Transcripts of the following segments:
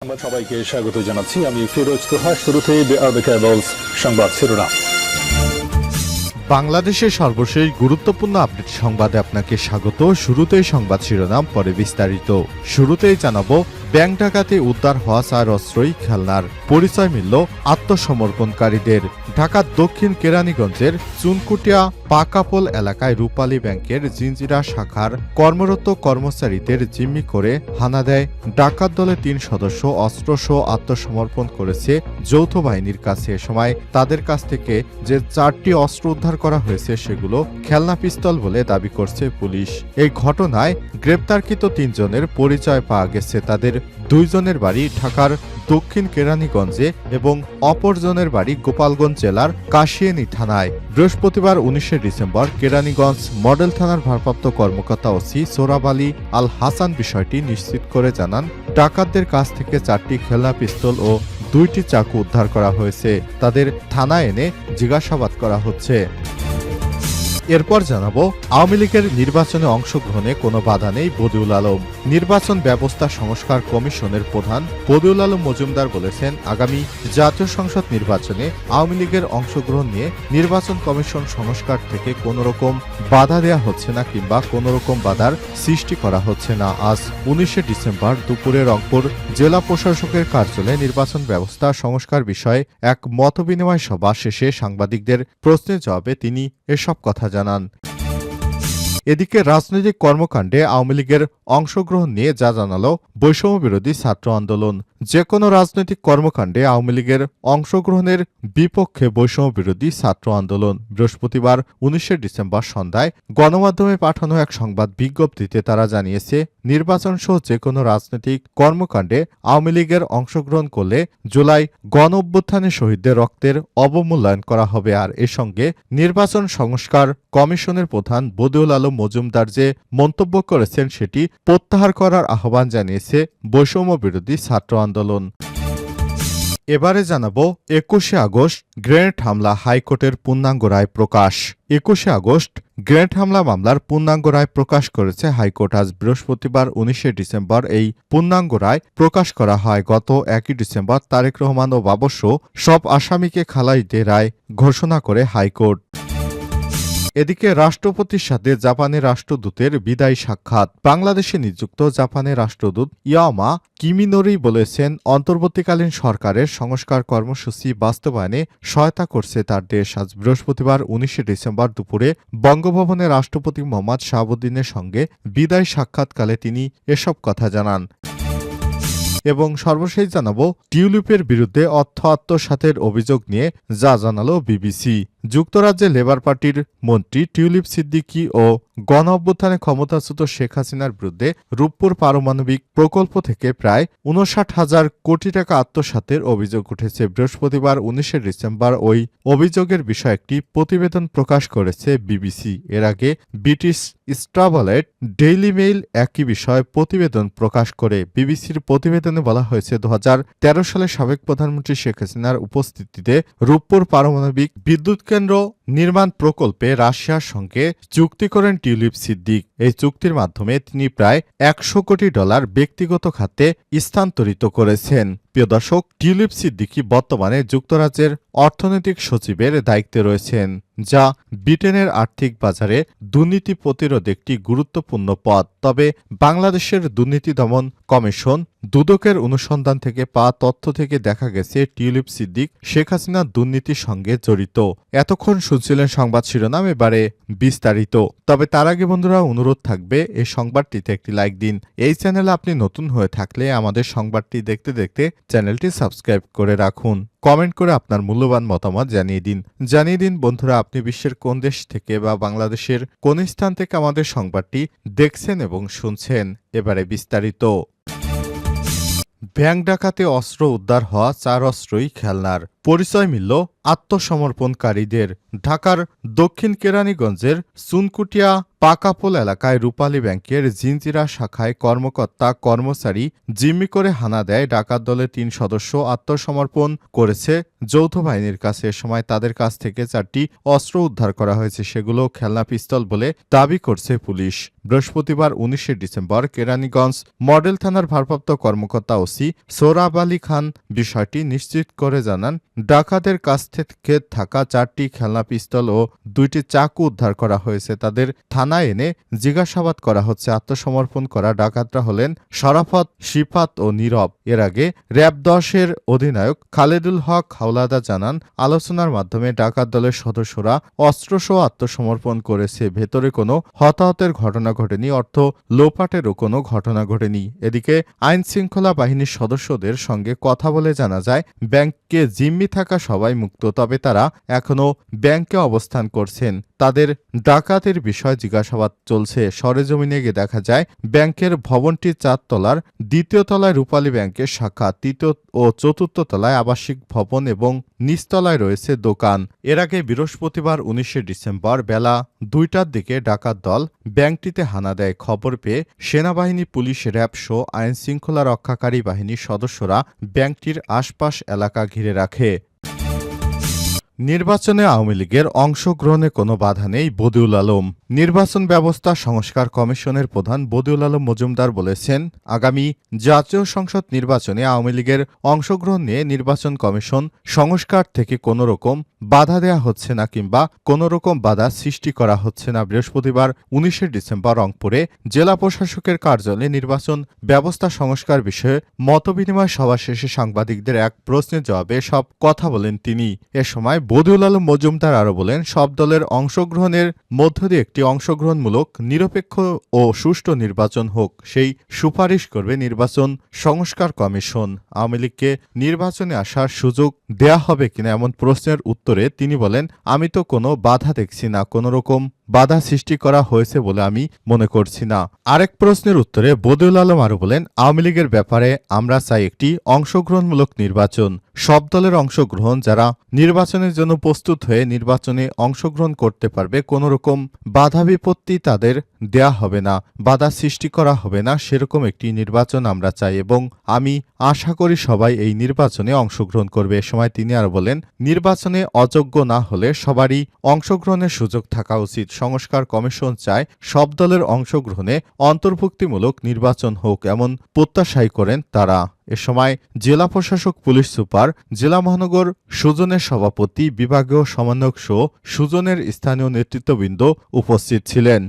সংবাদ সবাইকে স্বাগত জানাচ্ছি। আমি ফিরোজ তোহা। শুরুতেই সংবাদ শিরোনাম। বাংলাদেশের সর্বশেষ গুরুত্বপূর্ণ আপডেট সংবাদে আপনাকে স্বাগত। শুরুতেই সংবাদ শিরোনাম, পরে বিস্তারিত। শুরুতেই জানাবো, ব্যাংক ডাকাতি উদ্ধার হওয়া 4 অস্ত্রই খেলনার। পরিচয় মিলল আত্মসমর্পণকারীদের। ঢাকার দক্ষিণ কেরানীগঞ্জের চুনকুটিয়া পাকাপোল এলাকায় রূপালী ব্যাংকের জিঞ্জিরা শাখার কর্মরত কর্মচারীদের জিম্মি করে হানা দেয় ডাকাত দলে 3 সদস্য অস্ত্রসহ আত্মসমর্পণ করেছে যৌথ বাহিনীর কাছে। এ সময় তাদের কাছ থেকে যে 4টি অস্ত্র উদ্ধার করা হয়েছে সেগুলো খেলনা পিস্তল বলে দাবি করছে পুলিশ। এই ঘটনায় গ্রেপ্তারকৃত 3 জনের পরিচয় পাওয়া গেছে। তাদের 2 জনের বাড়ি ঢাকার দক্ষিণ কেরানীগঞ্জে এবং অপরজনের বাড়ি গোপালগঞ্জ জেলার কাশিয়ানী থানায়। বৃহস্পতিবার 19 ডিসেম্বর কেরানীগঞ্জ মডেল থানার ভারপ্রাপ্ত কর্মকর্তা ওসি সোহরাব আলী আল হাসান বিষয়টি নিশ্চিত করে জানান, ডাকাতদের কাছ থেকে 4টি খেলনা পিস্তল ও 2টি চাকু উদ্ধার করা হয়েছে। তাদের থানায় এনে জিজ্ঞাসাবাদ করা হচ্ছে। এরপর জানাবো, আওয়ামী লীগের নির্বাচনে অংশগ্রহণে কোনো বাধা নেই বদিউল আলম। নির্বাচন ব্যবস্থা সংস্কার কমিশনের প্রধান বদিউল আলম মজুমদার বলেছেন, আগামী জাতীয় সংসদ নির্বাচনে আওয়ামী লীগের অংশগ্রহণ নিয়ে নির্বাচন কমিশন সংস্কার থেকে কোনো রকম বাধা দেয়া হচ্ছে না কিংবা কোনো রকম বাধার সৃষ্টি করা হচ্ছে না। আজ 19 ডিসেম্বর দুপুরে রংপুর জেলা প্রশাসকের কার্যালয়ে নির্বাচন ব্যবস্থা সংস্কার বিষয়ে এক মতবিনিময় সভা শেষে সাংবাদিকদের প্রশ্নের জবাবে তিনি এসব কথা জানান। এদিকে রাজনৈতিক কর্মকাণ্ডে আওয়ামী লীগের অংশগ্রহণ নিয়ে যা জানালো বৈষম্য বিরোধী ছাত্র আন্দোলন। যে কোনো রাজনৈতিক কর্মকাণ্ডে আওয়ামী লীগের অংশগ্রহণের বিপক্ষে বৈষম্য বিরোধী ছাত্র আন্দোলন বৃহস্পতিবার 19 ডিসেম্বর সন্ধ্যায় গণমাধ্যমে পাঠানো এক সংবাদ বিজ্ঞপ্তিতে তারা জানিয়েছে, নির্বাচন সহ যে কোনো রাজনৈতিক কর্মকাণ্ডে আওয়ামী লীগের অংশগ্রহণ করলে জুলাই গণ অভ্যুত্থানে শহীদদের রক্তের অবমূল্যায়ন করা হবে। আর এ সঙ্গে নির্বাচন সংস্কার কমিশনের প্রধান বদিউল আলম মজুমদার যে মন্তব্য করেছেন সেটি প্রত্যাহার করার আহ্বান জানিয়েছে বৈষম্য বিরোধী ছাত্র আন্দোলন। এবারে জানাবো, 21 আগস্ট গ্রেনেড হামলা হাইকোর্টের পূর্ণাঙ্গ রায় প্রকাশ। 21 আগস্ট গ্রেনেড হামলা মামলার পূর্ণাঙ্গ রায় প্রকাশ করেছে হাইকোর্ট। আজ বৃহস্পতিবার 19 ডিসেম্বর এই পূর্ণাঙ্গ রায় প্রকাশ করা হয়। গত 1 ডিসেম্বর তারেক রহমান ও বাবরসহ সব আসামিকে খালাস দিয়ে রায় ঘোষণা করে হাইকোর্ট। এদিকে রাষ্ট্রপতির সাথে জাপানের রাষ্ট্রদূতের বিদায়ী সাক্ষাৎ। বাংলাদেশে নিযুক্ত জাপানের রাষ্ট্রদূত ইয়ামা কিমিনোরি বলেছেন, অন্তর্বর্তীকালীন সরকারের সংস্কার কর্মসূচি বাস্তবায়নে সহায়তা করছে তার দেশ। আজ বৃহস্পতিবার 19 ডিসেম্বর দুপুরে বঙ্গভবনে রাষ্ট্রপতি মোহাম্মদ শাহাবুদ্দিনের সঙ্গে বিদায়ী সাক্ষাৎকালে তিনি এসব কথা জানান। এবং সর্বশেষ জানাবো, টিউলিপের বিরুদ্ধে অর্থ আত্মসাতের অভিযোগ নিয়ে যা জানালো বিবিসি। যুক্তরাজ্যে লেবার পার্টির মন্ত্রী টিউলিপ সিদ্দিকী ও গণ অভ্যুত্থানে ক্ষমতাচ্যুত শেখ হাসিনার বিরুদ্ধে রূপপুর পারমাণবিক প্রকল্প থেকে প্রায় 59,000 কোটি টাকা আত্মসাতের অভিযোগ উঠেছে। বৃহস্পতিবার 19 ডিসেম্বর ওই অভিযোগের বিষয়ে একটি প্রতিবেদন প্রকাশ করেছে বিবিসি। এর আগে ব্রিটিশ স্ট্রাভলেট ডেইলি মেইল একই বিষয়ে প্রতিবেদন প্রকাশ করে। বিবিসির প্রতিবেদনে বলা হয়েছে, 2013 সালে সাবেক প্রধানমন্ত্রী শেখ হাসিনার উপস্থিতিতে রূপপুর পারমাণবিক বিদ্যুৎ কেন্দ্র নির্মাণ প্রকল্পে রাশিয়ার সঙ্গে চুক্তি করেন টিউলিপ সিদ্দিক। এই চুক্তির মাধ্যমে তিনি প্রায় $100 কোটি ব্যক্তিগত খাতে স্থানান্তরিত করেছেন। প্রিয় দর্শক, টিউলিপ সিদ্দিকী বর্তমানে যুক্তরাজ্যের অর্থনৈতিক সচিবের দায়িত্বে রয়েছেন, যা ব্রিটেনের আর্থিক বাজারে দুর্নীতি প্রতিরোধ একটি গুরুত্বপূর্ণ পদ। তবে বাংলাদেশের দুর্নীতি দমন কমিশন দুদকের অনুসন্ধান থেকে পাওয়া তথ্য থেকে দেখা গেছে টিউলিপ সিদ্দিক শেখ হাসিনার দুর্নীতির সঙ্গে জড়িত। এতক্ষণ শুনছিলেন সংবাদ শিরোনাম, এবারে বিস্তারিত। তবে তার আগে বন্ধুরা অনুরোধ থাকবে, এই সংবাদটিতে একটি লাইক দিন। এই চ্যানেলে আপনি নতুন হয়ে থাকলে আমাদের সংবাদটি দেখতে দেখতে চ্যানেলটি সাবস্ক্রাইব করে রাখুন। কমেন্ট করে আপনার মূল্যবান মতামত জানিয়ে দিন বন্ধুরা, আপনি বিশ্বের কোন দেশ থেকে বা বাংলাদেশের কোন স্থান থেকে আমাদের সংবাদটি দেখছেন এবং শুনছেন। এবারে বিস্তারিত। ব্যাংক ডাকাতে অস্ত্র উদ্ধার হওয়া 4 অস্ত্রই খেলনার। পরিচয় মিলল আত্মসমর্পণকারীদের। ঢাকার দক্ষিণ কেরানীগঞ্জের চুনকুটিয়া পাকাপোল এলাকায় রূপালী ব্যাংকের জিঞ্জিরা শাখায় কর্মকর্তা কর্মচারী জিম্মি করে হানা দেয় ডাকাত দলের ৩ সদস্য আত্মসমর্পণ করেছে যৌথ বাহিনীর কাছে। এ সময় তাদের কাছ থেকে 4টি অস্ত্র উদ্ধার করা হয়েছে, সেগুলো খেলনা পিস্তল বলে দাবি করছে পুলিশ। বৃহস্পতিবার ১৯শে ডিসেম্বর কেরানীগঞ্জ মডেল থানার ভারপ্রাপ্ত কর্মকর্তা ওসি সোহরাব আলী খান বিষয়টি নিশ্চিত করে জানান, ডাকাতের কাছ থেকে থাকা 4টি খেলনা পিস্তল ও 2টি চাকু উদ্ধার করা হয়েছে। তাদের থানায় এনে জিজ্ঞাসাবাদ করা হচ্ছে। আত্মসমর্পণ করা ডাকাতরা হলেন শরাফত, শিফাত ও নীরব। এর আগে র‍্যাব ১০-এর অধিনায়ক খালেদুল হক হাওলাদার জানান, আলোচনার মাধ্যমে ডাকাত দলের সদস্যরা অস্ত্রসহ আত্মসমর্পণ করেছে। ভেতরে কোনো হতাহতের ঘটনা ঘটেনি, অর্থ লোপাটেরও কোনো ঘটনা ঘটেনি। এদিকে আইন শৃঙ্খলা বাহিনীর সদস্যদের সঙ্গে কথা বলে জানা যায়, ব্যাংকে জিম্মি থাকা সবাই মুক্ত, তবে তারা এখনও ব্যাংকে অবস্থান করছেন। তাদের ডাকাতের বিষয় জিজ্ঞাসাবাদ চলছে। সরেজমিনে গিয়ে দেখা যায়, ব্যাংকের ভবনটি 4 তলার, 2য় তলায় রূপালী ব্যাংকের শাখা, 3য় ও 4র্থ তলায় আবাসিক ভবন এবং নিচতলায় রয়েছে দোকান। এর আগে বৃহস্পতিবার ১৯শে ডিসেম্বর বেলা 2টার দিকে ডাকাত দল ব্যাংকটিতে হানা দেয়। খবর পেয়ে সেনাবাহিনী, পুলিশ, র‍্যাব সহ আইন শৃঙ্খলা রক্ষাকারী বাহিনীর সদস্যরা ব্যাংকটির আশপাশ এলাকা ঘিরে রাখে। নির্বাচনে আওয়ামী লীগের অংশগ্রহণে কোনো বাধা নেই বদিউল আলম। নির্বাচন ব্যবস্থা সংস্কার কমিশনের প্রধান বদিউল আলম মজুমদার বলেছেন, আগামী জাতীয় সংসদ নির্বাচনে আওয়ামী লীগের অংশগ্রহণ নিয়ে নির্বাচন কমিশন সংস্কার থেকে কোনো রকম বাধা দেয়া হচ্ছে না কিংবা কোনো রকম বাধা সৃষ্টি করা হচ্ছে না। বৃহস্পতিবার ১৯শে ডিসেম্বর রংপুরে জেলা প্রশাসকের কার্যালয়ে নির্বাচন ব্যবস্থা সংস্কার বিষয়ে মতবিনিময় সভা শেষে সাংবাদিকদের এক প্রশ্নের জবাবে সব কথা বলেন তিনি। এ সময় বদিউল আলম মজুমদার আরও বলেন, সব দলের অংশগ্রহণের মধ্য দিয়ে একটি অংশগ্রহণমূলক, নিরপেক্ষ ও সুষ্ঠু নির্বাচন হোক, সেই সুপারিশ করবে নির্বাচন সংস্কার কমিশন। আওয়ামী লীগকে নির্বাচনে আসার সুযোগ দেয়া হবে কিনা এমন প্রশ্নের উত্তরে তিনি বলেন, আমি তো কোনো বাধা দেখছি না, কোনো রকম বাধা সৃষ্টি করা হয়েছে বলে আমি মনে করছি না। আরেক প্রশ্নের উত্তরে বদিউল আলম আরও বলেন, আওয়ামী লীগের ব্যাপারে আমরা চাই একটি অংশগ্রহণমূলক নির্বাচন। সব দলের অংশগ্রহণ, যারা নির্বাচনের জন্য প্রস্তুত হয়ে নির্বাচনে অংশগ্রহণ করতে পারবে, কোনো রকম বাধা বিপত্তি তাদের দেয়া হবে না, বাধা সৃষ্টি করা হবে না, সেরকম একটি নির্বাচন আমরা চাই এবং আমি আশা করি সবাই এই নির্বাচনে অংশগ্রহণ করবে। এ সময় তিনি আরও বলেন, নির্বাচনে অযোগ্য না হলে সবারই অংশগ্রহণের সুযোগ থাকা উচিত। সংস্কার কমিশন চায় সব দলের অংশগ্রহণে অন্তর্ভুক্তিমূলক নির্বাচন হোক, এমন প্রত্যাশাই করেন তারা। এ সময় জেলা প্রশাসক, পুলিশ সুপার, জেলা মহানগর সুজনের সভাপতি, বিভাগীয় সমন্বয়ক সহ সুজনের স্থানীয় নেতৃত্ববৃন্দ উপস্থিত ছিলেন।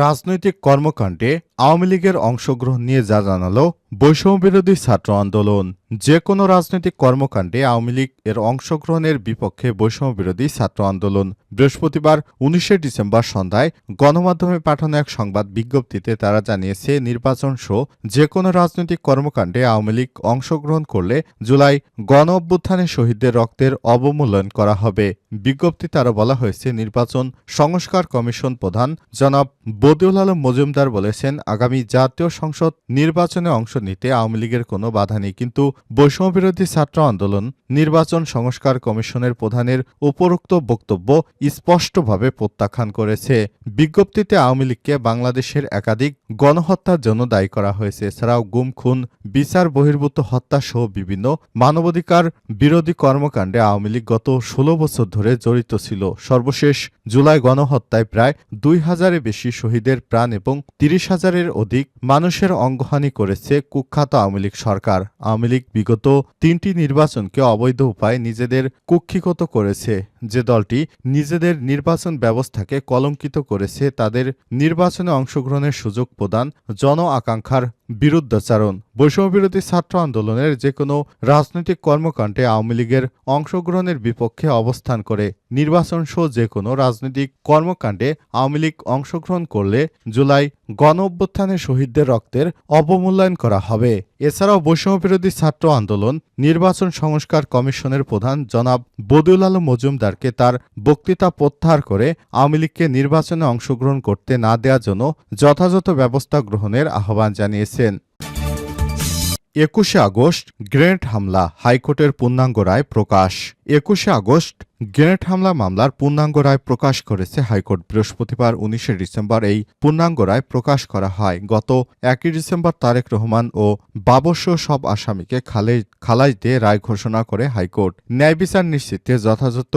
রাজনৈতিক কর্মকাণ্ডে আওয়ামী লীগের অংশগ্রহণ নিয়ে যা জানালো বৈষম্যবিরোধী ছাত্র আন্দোলন। যে কোনো রাজনৈতিক কর্মকাণ্ডে আওয়ামী লীগ এর অংশগ্রহণের বিপক্ষে বৈষম্যবিরোধী ছাত্র আন্দোলন। বৃহস্পতিবার ১৯শে ডিসেম্বর সন্ধ্যায় গণমাধ্যমে পাঠানো এক সংবাদ বিজ্ঞপ্তিতে তারা জানিয়েছে, নির্বাচন সহ যে কোনো রাজনৈতিক কর্মকাণ্ডে আওয়ামী লীগ অংশগ্রহণ করলে জুলাই গণ অভ্যুত্থানে শহীদদের রক্তের অবমূল্যায়ন করা হবে। বিজ্ঞপ্তিতে আরও বলা হয়েছে, নির্বাচন সংস্কার কমিশন প্রধান জনাব বদিউল আলম মজুমদার বলেছেন, আগামী জাতীয় সংসদ নির্বাচনে অংশ নিতে আওয়ামী লীগের কোনো বাধা নেই, কিন্তু বৈষম্যবিরোধী ছাত্র আন্দোলন নির্বাচন সংস্কার কমিশনের প্রধানের উপরোক্ত বক্তব্য স্পষ্টভাবে প্রত্যাখ্যান করেছে। বিজ্ঞপ্তিতে আওয়ামী লীগকে বাংলাদেশের একাধিক গণহত্যার জন্য দায়ী করা হয়েছে। এছাড়াও গুম, খুন, বিচার বহির্ভূত হত্যা সহ বিভিন্ন মানবাধিকার বিরোধী কর্মকাণ্ডে আওয়ামী লীগ গত ১৬ বছর ধরে জড়িত ছিল। সর্বশেষ জুলাই গণহত্যায় প্রায় ২,০০০-এর বেশি শহীদের প্রাণ এবং ৩০,০০০-এর অধিক মানুষের অঙ্গহানি করেছে কুখ্যাত আওয়ামী লীগ সরকার। আওয়ামী লীগ বিগত ৩টি নির্বাচনকে অবৈধ উপায়ে নিজেদের কুক্ষিগত করেছে। যে দলটি নিজেদের নির্বাচন ব্যবস্থাকে কলঙ্কিত করেছে, তাদের নির্বাচনে অংশগ্রহণের সুযোগ প্রদান জন আকাঙ্ক্ষার বিরুদ্ধাচরণ। বৈষম্যবিরোধী ছাত্র আন্দোলনের যে কোনো রাজনৈতিক কর্মকাণ্ডে আওয়ামী লীগের অংশগ্রহণের বিপক্ষে অবস্থান করে নির্বাচন সহ যে কোনো রাজনৈতিক কর্মকাণ্ডে আওয়ামী লীগ অংশগ্রহণ করলে জুলাই গণ অভ্যুত্থানে শহীদদের রক্তের অবমূল্যায়ন করা হবে। এছাড়াও বৈষম্যবিরোধী ছাত্র আন্দোলন নির্বাচন সংস্কার কমিশনের প্রধান জনাব বদিউল আলম মজুমদারকে তার বক্তৃতা প্রত্যাহার করে আওয়ামী লীগকে নির্বাচনে অংশগ্রহণ করতে না দেওয়ার জন্য যথাযথ ব্যবস্থা গ্রহণের আহ্বান জানিয়েছেন। 21 আগস্ট গ্রেনেড হামলা, হাইকোর্টের পূর্ণাঙ্গ রায় প্রকাশ। 21 আগস্ট গ্রেনেড হামলা মামলার পূর্ণাঙ্গ রায় প্রকাশ করেছে হাইকোর্ট। বৃহস্পতিবার 19 ডিসেম্বর এই পূর্ণাঙ্গ রায় প্রকাশ করা হয়। গত 1 ডিসেম্বর তারেক রহমান ও বাবরসহ সব আসামিকে খালাস দিয়ে রায় ঘোষণা করে হাইকোর্ট। ন্যায় বিচার নিশ্চিতে যথাযথ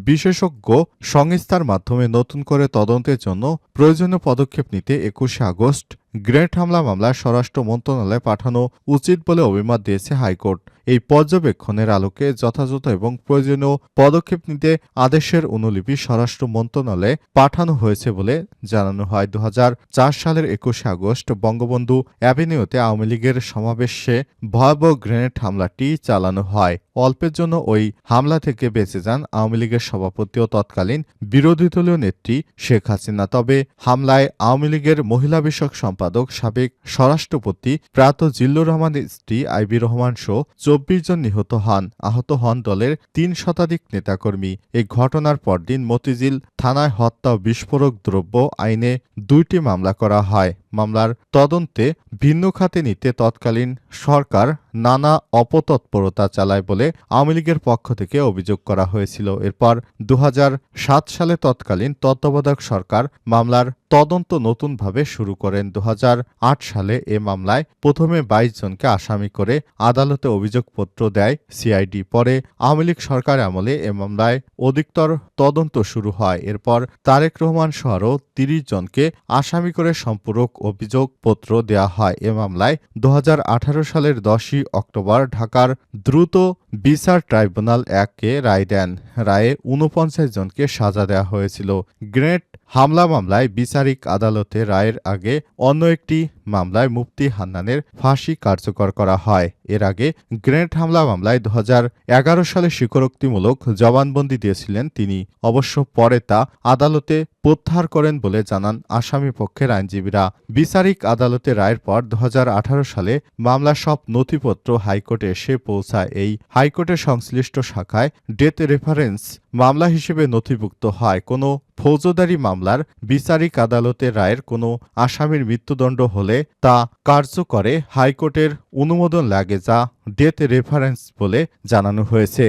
বিশেষজ্ঞ সংস্থার মাধ্যমে নতুন করে তদন্তের জন্য প্রয়োজনীয় পদক্ষেপ নিতে 21 আগস্ট গ্রেনেড হামলা মামলা স্বরাষ্ট্র মন্ত্রণালয়ে পাঠানো উচিত বলে অভিমত দিয়েছে হাইকোর্ট। এই পর্যবেক্ষণের আলোকে যথাযথ এবং প্রয়োজনীয় পদক্ষেপ নিতে আদেশের অনুলিপি স্বরাষ্ট্র মন্ত্রণালয়ে পাঠানো হয়েছে বলে জানানো হয়। 2004 সালের 21 আগস্ট বঙ্গবন্ধু অ্যাভিনিউতে আওয়ামী লীগের সমাবেশে ভয়াবহ গ্রেনেড হামলাটি চালানো হয়। অল্পের জন্য ওই হামলা থেকে বেঁচে যান আওয়ামী লীগের সভাপতি ও তৎকালীন বিরোধী দলীয় নেত্রী শেখ হাসিনা। তবে হামলায় আওয়ামী লীগের মহিলা বিষয়ক সম্পাদক, সাবেক স্বরাষ্ট্রপতি প্রয়াত জিল্লুর রহমানের স্ত্রী আইবি রহমান সহ 24 জন নিহত হন। আহত হন দলের 3 শতাধিক নেতাকর্মী। এই ঘটনার পরদিন মতিঝিল থানায় হত্যা ও বিস্ফোরক দ্রব্য আইনে 2টি মামলা করা হয়। মামলার তদন্তে ভিন্ন খাতে নিতে তৎকালীন সরকার নানা অপতৎপরতা চালায় বলে আওয়ামী লীগের পক্ষ থেকে অভিযোগ করা হয়েছিল। এরপর 2007 সালে তৎকালীন তত্ত্বাবধায়ক সরকার মামলার তদন্ত নতুনভাবে শুরু করেন। 2008 সালে এ মামলায় প্রথমে 22 জনকে আসামি করে আদালতে অভিযোগপত্র দেয় সিআইডি। পরে আওয়ামী লীগ সরকার আমলে এ মামলায় অধিকতর তদন্ত শুরু হয়। এরপর তারেক রহমান সহ আরও 30 জনকে আসামি করে সম্পূরক অভিযোগপত্র দেয়া হয়। এ মামলায় 2018 সালের 10 অক্টোবর ঢাকার দ্রুত বিচার ট্রাইব্যুনাল 1-কে রায় দেন। রায়ে 49 জনকে সাজা দেওয়া হয়েছিল। গ্রেনেড হামলা মামলায় বিচারিক আদালতে রায়ের আগে অন্য একটি মামলায় মুফতি হান্নানের ফাঁসি কার্যকর করা হয়। এর আগে গ্রেনেড হামলা মামলায় 2011 সালে স্বীকারোক্তিমূলক জবানবন্দি দিয়েছিলেন তিনি। অবশ্য পরে তা আদালতে প্রত্যাহার করেন বলে জানান আসামি পক্ষের আইনজীবীরা। বিচারিক আদালতে রায়ের পর 2018 সালে মামলার সব নথিপত্র হাইকোর্টে এসে পৌঁছায়। এই হাইকোর্টের সংশ্লিষ্ট শাখায় ডেথ রেফারেন্স মামলা হিসেবে নথিভুক্ত হয়। কোনো ফৌজদারি মামলার বিচারিক আদালতের রায়ের কোনো আসামির মৃত্যুদণ্ড হলে তা কার্যকরে হাইকোর্টের অনুমোদন লাগে, যা ডেথ রেফারেন্স বলে জানানো হয়েছে।